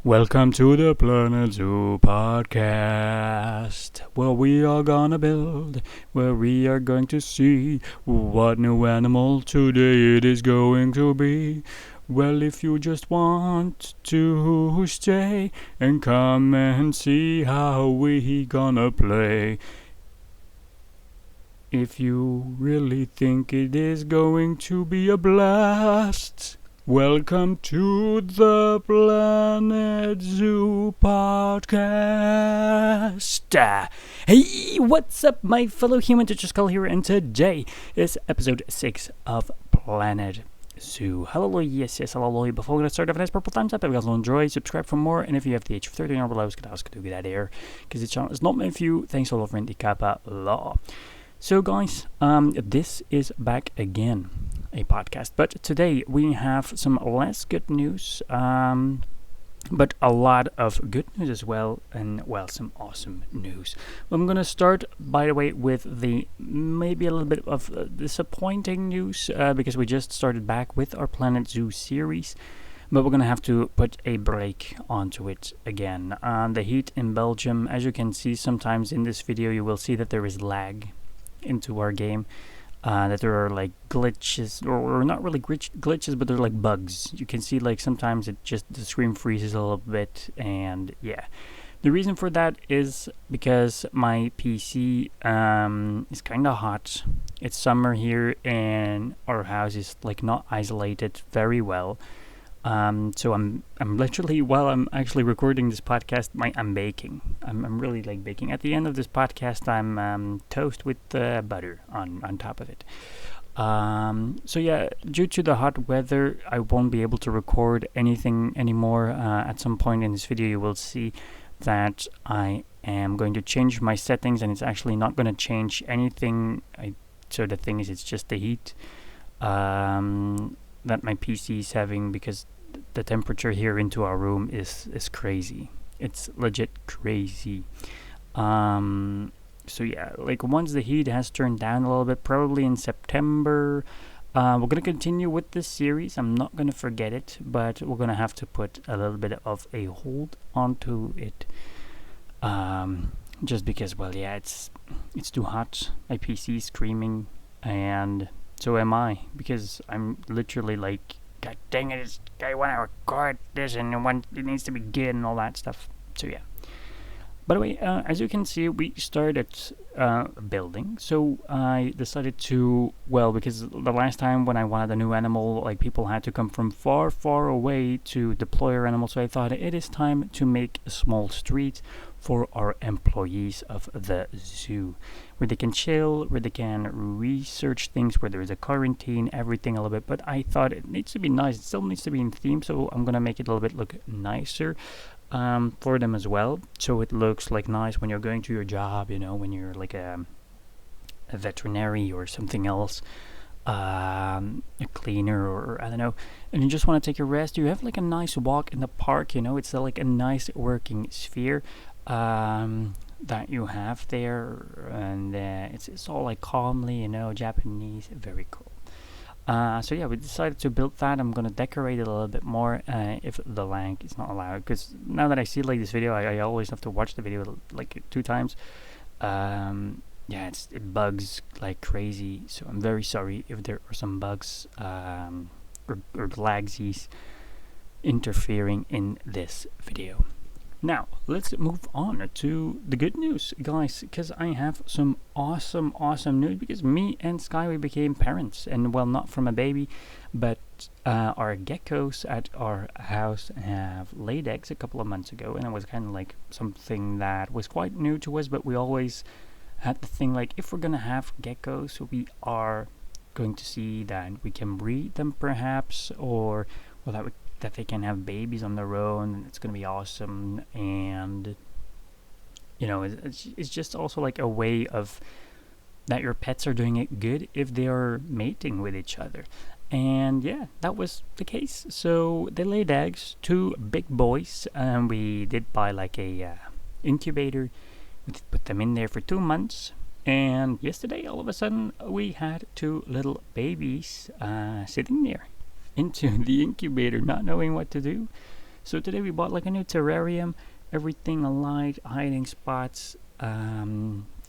Welcome to the Planet Zoo podcast, where we are gonna build, where we are going to see what new animal today it is going to be. Well, if you just want to stay and come and see how we gonna play. If you really think it is going to be a blast, welcome to the Planet Zoo podcast. Hey, what's up, my fellow human? Skull here, and today is episode 6 of Planet Zoo. Hallelujah, yes, hallelujah. Before we get started, have a nice purple thumbs up if you guys will enjoy, subscribe for more, and if you have the age of 13 or below, get out here, because the channel is not meant for you. Thanks all over in the Kappa Law. So guys, this is back again, a podcast, but today we have some less good news, but a lot of good news as well, and well, some awesome news. I'm gonna start, by the way, with the maybe a little bit of disappointing news, because we just started back with our Planet Zoo series, but we're gonna have to put a break onto it again. The heat in Belgium, as you can see sometimes in this video, you will see that there is lag into our game, that there are like glitches, or not really glitches, but they're like bugs. You can see like sometimes it just, the screen freezes a little bit, and yeah. The reason for that is because my PC is kind of hot. It's summer here, and our house is like not isolated very well. So I'm literally, while I'm actually recording this podcast, I'm baking. I'm really like baking. At the end of this podcast, I'm toast with butter on top of it. So yeah, due to the hot weather, I won't be able to record anything anymore. At some point in this video, you will see that I am going to change my settings, and it's actually not going to change anything. So the thing is, it's just the heat that my PC is having, because the temperature here into our room is crazy. It's legit crazy. So yeah, like once the heat has turned down a little bit, probably in September, we're gonna continue with this series. I'm not gonna forget it, but we're gonna have to put a little bit of a hold onto it, just because, well, yeah, it's too hot. My PC is screaming, and so am I, because I'm literally like, God dang it, I want to record this, and it needs to be good and all that stuff. So yeah. By the way, as you can see, we started building. So I decided to, well, because the last time when I wanted a new animal, like people had to come from far, far away to deploy our animal. So I thought it is time to make a small street for our employees of the zoo, where they can chill, where they can research things, where there is a quarantine, everything a little bit. But I thought it needs to be nice. It still needs to be in theme, so I'm gonna make it a little bit look nicer for them as well, so it looks like nice when you're going to your job, you know, when you're like a veterinary or something else, a cleaner, or I don't know, and you just want to take a rest. You have like a nice walk in the park, you know. It's like a nice working sphere that you have there, and it's all like calmly, you know, Japanese, very cool. So yeah, we decided to build that. I'm gonna decorate it a little bit more, if the lag is not allowed, because now that I see like this video, I always have to watch the video like 2 times. Yeah, it bugs like crazy, so I'm very sorry if there are some bugs, or lagsies interfering in this video. Now, let's move on to the good news, guys, because I have some awesome news, because me and Sky, we became parents, and well, not from a baby, but our geckos at our house have laid eggs a couple of months ago, and it was kind of like something that was quite new to us, but we always had the thing like, if we're gonna have geckos, we are going to see that we can breed them perhaps, or well, that they can have babies on their own, and it's gonna be awesome. And you know, it's just also like a way of that your pets are doing it good if they are mating with each other. And yeah, that was the case. So they laid eggs, 2 big boys, and we did buy like a incubator. We put them in there for 2 months, and yesterday all of a sudden we had 2 little babies sitting there into the incubator, not knowing what to do. So today we bought like a new terrarium, everything alight, hiding spots,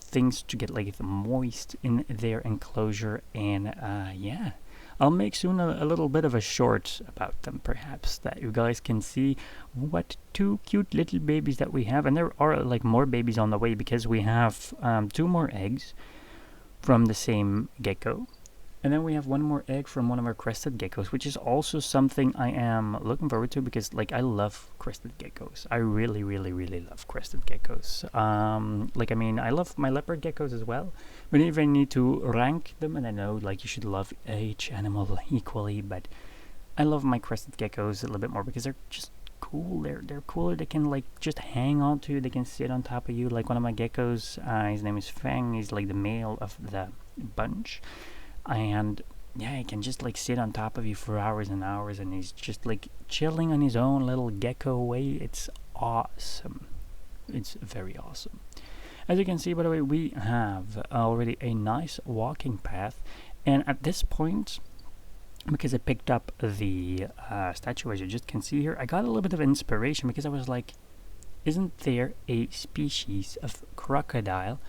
things to get like moist in their enclosure, and yeah, I'll make soon a little bit of a short about them, perhaps, that you guys can see what two cute little babies that we have. And there are like more babies on the way because we have 2 more eggs from the same gecko. And then we have 1 more egg from one of our crested geckos, which is also something I am looking forward to because, like, I love crested geckos. I really, really, really love crested geckos. Like, I mean, I love my leopard geckos as well. But if I need to rank them, and I know, like, you should love each animal equally, but I love my crested geckos a little bit more because they're just cool. They're cooler. They can, like, just hang on to you. They can sit on top of you. Like, one of my geckos, his name is Fang. He's, like, the male of the bunch. And yeah, he can just like sit on top of you for hours and hours, and he's just like chilling on his own little gecko way. It's awesome. It's very awesome. As you can see, by the way, we have already a nice walking path, and at this point, because I picked up the statue, as you just can see here, I got a little bit of inspiration because I was like, isn't there a species of crocodile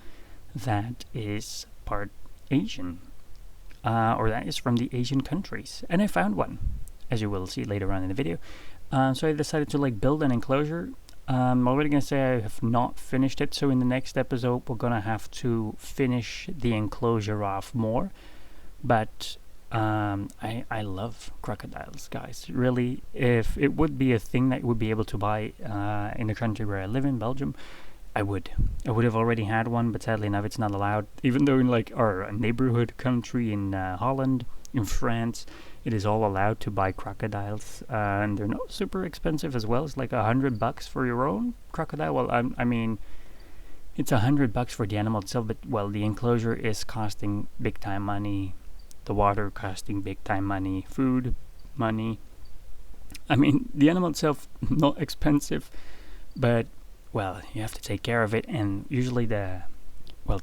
that is part Asian? Or that is from the Asian countries, and I found one, as you will see later on in the video. So I decided to like build an enclosure. I'm already gonna say I have not finished it, so in the next episode we're gonna have to finish the enclosure off more. But I love crocodiles, guys. Really, if it would be a thing that you would be able to buy in the country where I live in, Belgium, I would have already had one, but sadly enough it's not allowed. Even though in like our neighborhood country in Holland, in France, it is all allowed to buy crocodiles, and they're not super expensive as well. It's like $100 for your own crocodile. Well, I mean, it's $100 for the animal itself, but well, the enclosure is costing big time money, the water costing big time money, food money. I mean, the animal itself not expensive, but well, you have to take care of it, and usually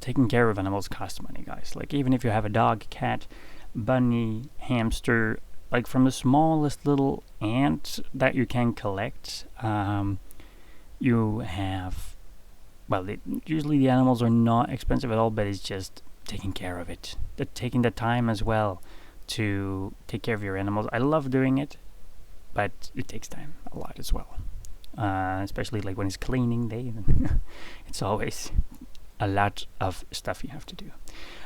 taking care of animals costs money, guys. Like, even if you have a dog, cat, bunny, hamster, like from the smallest little ant that you can collect, you have, usually the animals are not expensive at all, but it's just taking care of it. Taking the time as well to take care of your animals. I love doing it, but it takes time a lot as well. Especially like when it's cleaning day, it's always a lot of stuff you have to do.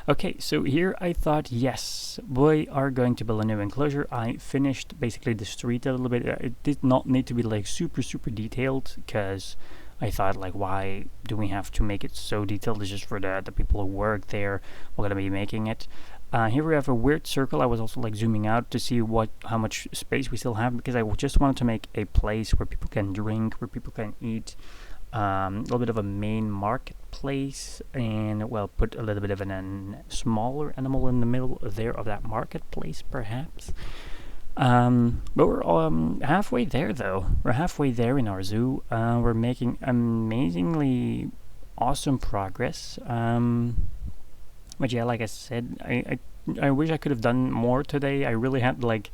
Okay, so here I thought, yes, we are going to build a new enclosure. I finished basically the street a little bit. It did not need to be like super detailed, because I thought, like, why do we have to make it so detailed? It's just for the people who work there. We're gonna be making it. Here we have a weird circle. I was also like zooming out to see how much space we still have, because I just wanted to make a place where people can drink, where people can eat, a little bit of a main marketplace, and well, put a little bit of a smaller animal in the middle there of that marketplace, perhaps. But we're halfway there, though. We're halfway there in our zoo. We're making amazingly awesome progress. But yeah, like I said, I wish I could have done more today. I really had like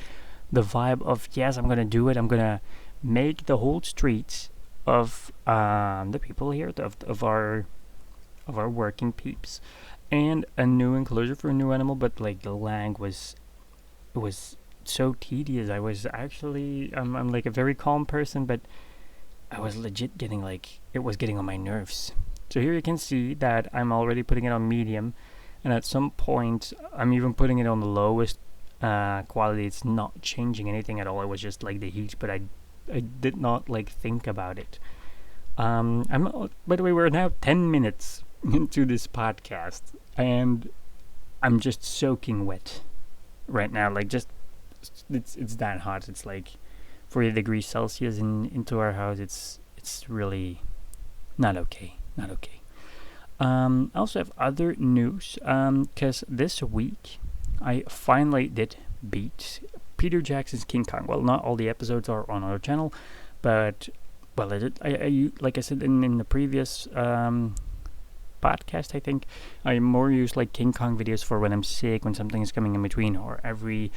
the vibe of, yes, I'm gonna do it. I'm gonna make the whole streets of the people here, of our working peeps, and a new enclosure for a new animal. But like the lag was so tedious. I was actually I'm like a very calm person, but I was legit getting like, it was getting on my nerves. So here you can see that I'm already putting it on medium, and at some point I'm even putting it on the lowest quality. It's not changing anything at all. It was just like the heat, but I did not like think about it. By the way, we're now 10 minutes into this podcast, and I'm just soaking wet right now. Like, just it's that hot. It's like 40 degrees Celsius into our house. It's really not okay. I also have other news, because this week I finally did beat Peter Jackson's King Kong. Well, not all the episodes are on our channel, but well, I like I said in the previous podcast, I think I more use like King Kong videos for when I'm sick, when something is coming in between, or every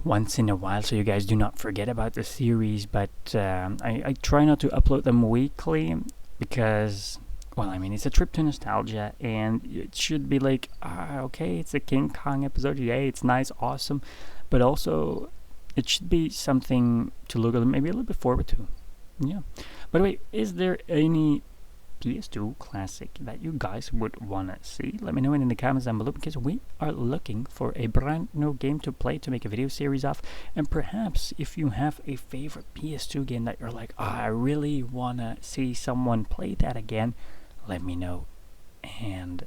once in a while, so you guys do not forget about the series. But I try not to upload them weekly because, well, I mean, it's a trip to nostalgia, and it should be like, okay, it's a King Kong episode, yay, it's nice, awesome, but also it should be something to look at, maybe a little bit forward to. Yeah. By the way, is there any PS2 classic that you guys would want to see? Let me know in the comments down below, because we are looking for a brand new game to play, to make a video series of. And perhaps if you have a favorite PS2 game that you're like, I really want to see someone play that again, let me know. And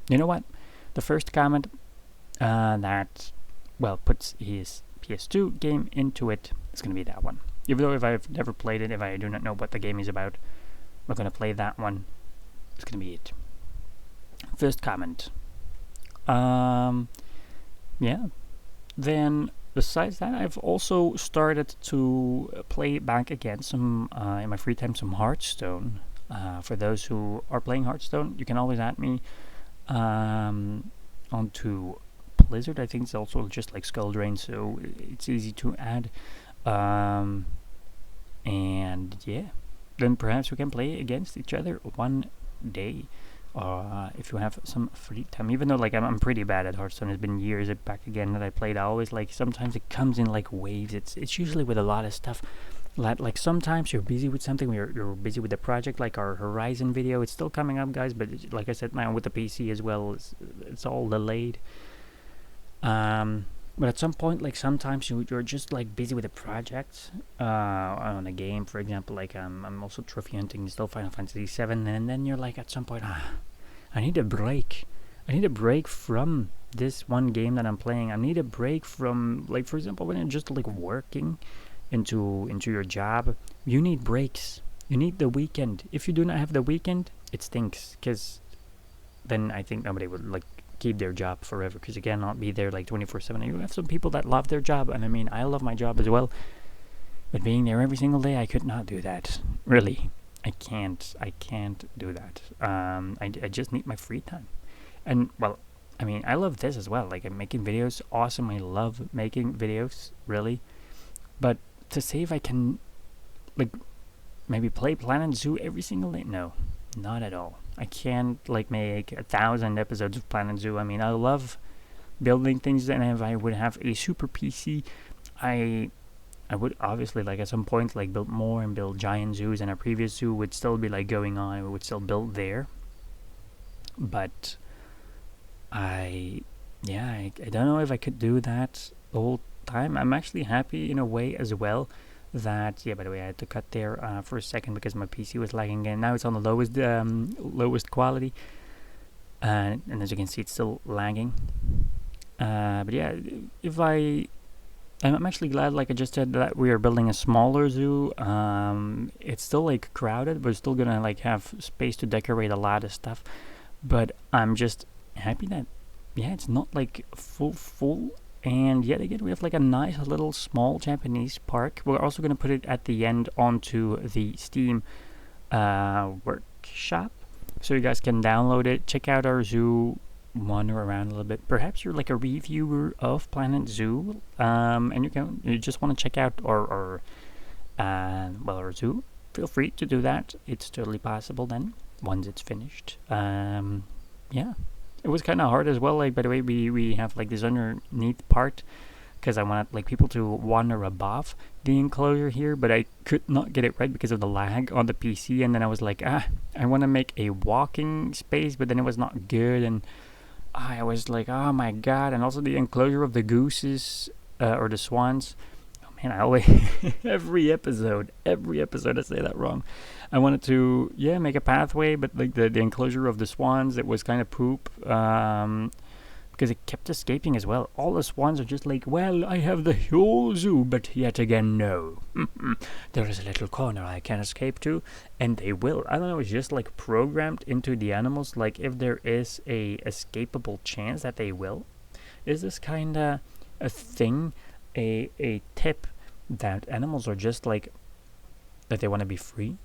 you know what? The first comment that, well, puts his PS2 game into it is going to be that one. Even though if I've never played it, if I do not know what the game is about, we're going to play that one. It's going to be it. First comment. Yeah. Then, besides that, I've also started to play back again some, in my free time, some Hearthstone. For those who are playing Hearthstone, you can always add me onto Blizzard. I think it's also just like Skull.drain, so it's easy to add. And yeah, then perhaps we can play against each other one day, if you have some free time. Even though like I'm pretty bad at Hearthstone, it's been years back again that I played. I always like, sometimes it comes in like waves. It's usually with a lot of stuff. Like sometimes you're busy with something, you're busy with the project, like our Horizon video. It's still coming up, guys, but like I said, now with the PC as well, it's all delayed. But at some point, like sometimes you're just like busy with a project, on a game, for example. Like I'm also trophy hunting still Final Fantasy VII, and then you're like at some point, I need a break. I need a break from this one game that I'm playing. I need a break from, like, for example, when you're just like working into your job, you need breaks. You need the weekend. If you do not have the weekend, it stinks, because then I think nobody would like keep their job forever, because you cannot be there like 24/7. You have some people that love their job, and I mean, I love my job as well, but being there every single day, I could not do that. Really, I can't do that. I just need my free time. And well, I mean, I love this as well. Like, I'm making videos, awesome. I love making videos, really. But to say if I can, like, maybe play Planet Zoo every single day, no, not at all. I can't like make 1,000 episodes of Planet Zoo. I mean, I love building things, and if I would have a super PC, I would obviously, like, at some point, like, build more and build giant zoos, and a previous zoo would still be like going on. We would still build there. But I don't know if I could do that the whole time. I'm actually happy in a way as well that, yeah, by the way, I had to cut there for a second because my PC was lagging, and now it's on the lowest quality, and as you can see, it's still lagging. But yeah, I'm actually glad, like I just said, that we are building a smaller zoo. It's still like crowded, but still gonna like have space to decorate a lot of stuff. But I'm just happy that, yeah, it's not like full. And yet again, we have like a nice little small Japanese park. We're also going to put it at the end onto the Steam workshop, so you guys can download it, check out our zoo, wander around a little bit. Perhaps you're like a reviewer of Planet Zoo, and you just want to check out our zoo. Feel free to do that. It's totally possible then, once it's finished. Yeah. It was kind of hard as well. Like, by the way, we have like this underneath part, because I wanted like people to wander above the enclosure here, but I could not get it right because of the lag on the PC. And then I was like, I want to make a walking space, but then it was not good, and I was like, oh my god. And also the enclosure of the gooses, or the swans. Oh man, I always every episode I say that wrong. I wanted to, yeah, make a pathway, but like the enclosure of the swans, it was kind of poop, because it kept escaping as well. All the swans are just like, well, I have the whole zoo, but yet again, no. There is a little corner I can escape to, and they will. I don't know, it's just like programmed into the animals, like if there is a escapable chance that they will. Is this kind of a thing, a tip that animals are just like, that they want to be free?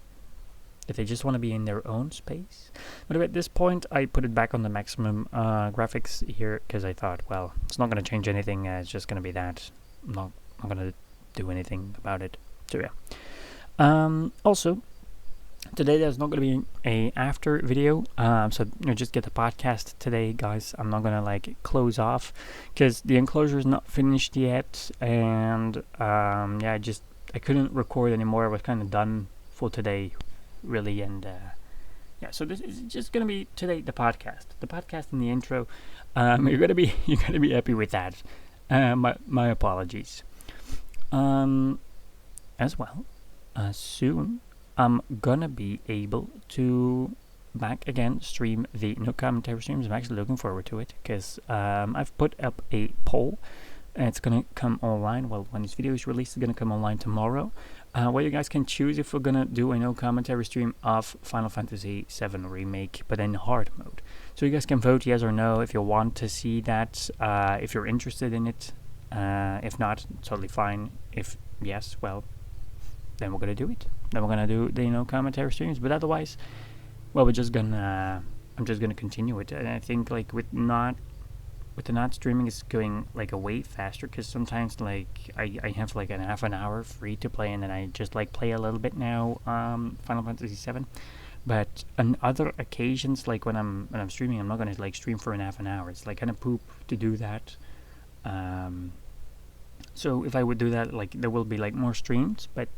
If they just want to be in their own space. But at this point, I put it back on the maximum graphics here, because I thought, well, it's not going to change anything. It's just going to be that. not gonna do anything about it. So yeah. Also, today there's not gonna be a after video. So just get the podcast today, guys. I'm not gonna like close off because the enclosure is not finished yet, and yeah, I couldn't record anymore. I was kind of done for today, really, and yeah. So this is just gonna be today the podcast in the intro. You're gonna be happy with that. My apologies. As well, soon I'm gonna be able to back again stream the no commentary streams. I'm actually looking forward to it because I've put up a poll and it's gonna come online. Well, when this video is released, it's gonna come online tomorrow. Where you guys can choose if we're gonna do a no commentary stream of Final Fantasy VII Remake, but in hard mode. So you guys can vote yes or no if you want to see that, if you're interested in it. If not, totally fine. If yes, well, then we're gonna do it. Then we're gonna do the commentary streams. But otherwise, well, I'm just gonna continue it. And I think like with the not streaming is going like a way faster because sometimes like I have like half an hour free to play and then I just like play a little bit now Final Fantasy VII. But on other occasions, like when I'm streaming, I'm not gonna like stream for half an hour. It's like kind of poop to do that. So if I would do that, like there will be like more streams, but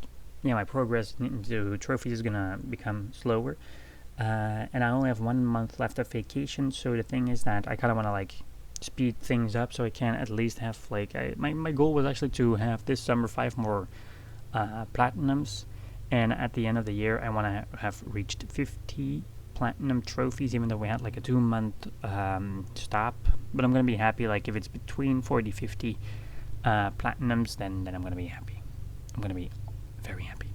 yeah, my progress into trophies is gonna become slower. And I only have 1 month left of vacation, so the thing is that I kind of want to like speed things up so I can at least have like my goal was actually to have this summer 5 more platinums, and at the end of the year I want to have reached 50 platinum trophies, even though we had like a 2 month stop. But I'm gonna be happy like if it's between 40-50 platinums, then I'm gonna be happy. I'm gonna be very happy.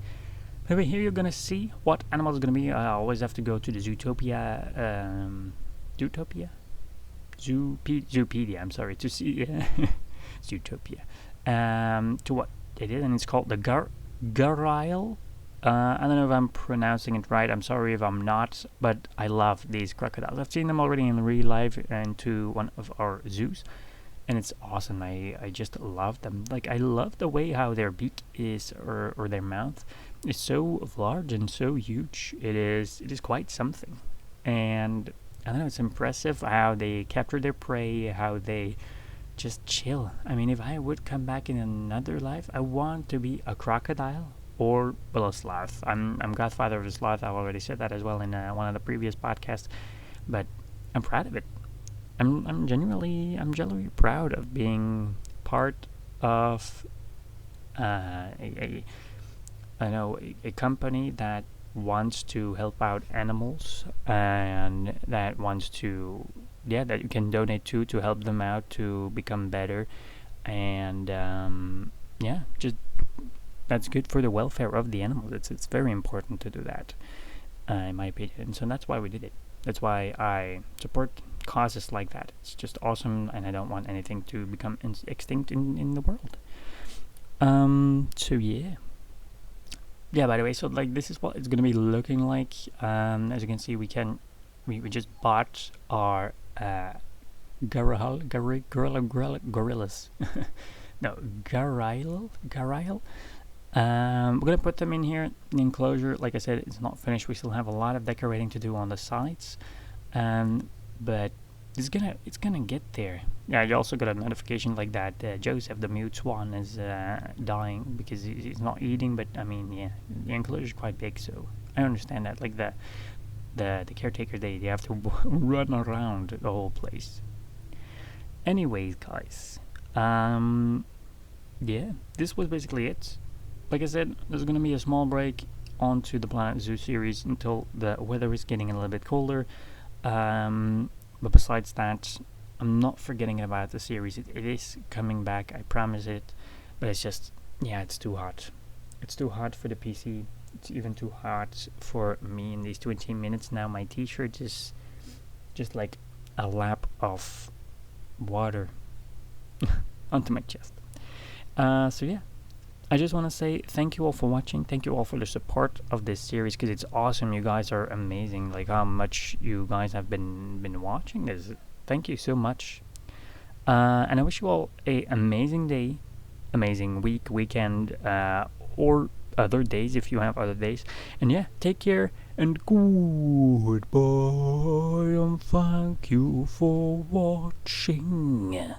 Anyway, here you're gonna see what animal is gonna be. I always have to go to the Zootopia, Zoopedia. I'm sorry, to see Zootopia. To what it is, and it's called the Garail. I don't know if I'm pronouncing it right. I'm sorry if I'm not, but I love these crocodiles. I've seen them already in real life and to one of our zoos, and it's awesome. I just love them. Like I love the way how their beak is or their mouth is so large and so huge. It is quite something, and I don't know. It's impressive how they capture their prey, how they just chill. I mean, if I would come back in another life, I want to be a crocodile or a sloth. I'm godfather of the sloth. I've already said that as well in one of the previous podcasts, but I'm proud of it. I'm genuinely proud of being part of a company that wants to help out animals and that wants to that you can donate to help them out to become better, and just that's good for the welfare of the animals. It's very important to do that, in my opinion. And so that's why we did it. That's why I support causes like that. It's just awesome, and I don't want anything to become extinct in the world. So yeah. By the way, so like this is what it's gonna be looking like. As you can see, we just bought our gorillas. No, Garail. We're gonna put them in here in the enclosure. Like I said, it's not finished. We still have a lot of decorating to do on the sides, but it's gonna get there. Yeah, you also got a notification like that Joseph, the mute swan, is dying because he's not eating. But I mean, yeah, the enclosure is quite big, so I understand that. Like the caretaker, they have to run around the whole place. Anyways, guys, this was basically it. Like I said, there's gonna be a small break onto the Planet Zoo series until the weather is getting a little bit colder. But besides that, I'm not forgetting about the series. It is coming back, I promise it. But it's just, it's too hot. It's too hot for the PC. It's even too hot for me in these 20 minutes now. My t-shirt is just like a lap of water onto my chest. So yeah, I just want to say thank you all for watching. Thank you all for the support of this series, because it's awesome. You guys are amazing. Like how much you guys have been watching this. Thank you so much. And I wish you all a amazing day. amazing weekend, or other days if you have other days. And yeah, take care and goodbye, and thank you for watching.